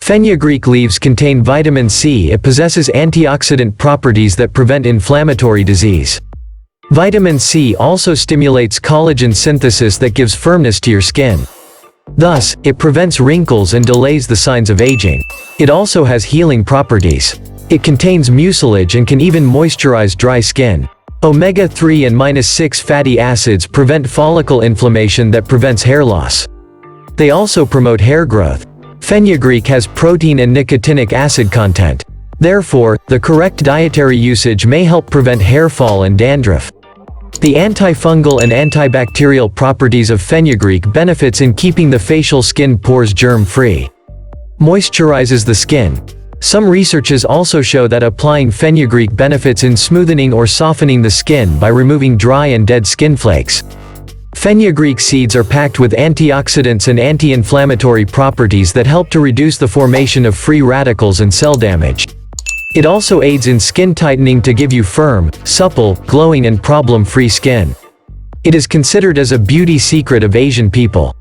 Fenugreek leaves contain vitamin C. It possesses antioxidant properties that prevent inflammatory disease. Vitamin C also stimulates collagen synthesis that gives firmness to your skin. Thus, it prevents wrinkles and delays the signs of aging. It also has healing properties. It contains mucilage and can even moisturize dry skin. Omega-3 and -6 fatty acids prevent follicle inflammation that prevents hair loss. They also promote hair growth. Fenugreek has protein and nicotinic acid content. Therefore, the correct dietary usage may help prevent hair fall and dandruff. The antifungal and antibacterial properties of fenugreek benefits in keeping the facial skin pores germ-free. Moisturizes the skin. Some researches also show that applying fenugreek benefits in smoothing or softening the skin by removing dry and dead skin flakes. Fenugreek seeds are packed with antioxidants and anti-inflammatory properties that help to reduce the formation of free radicals and cell damage. It also aids in skin tightening to give you firm, supple, glowing and problem-free skin. It is considered as a beauty secret of Asian people.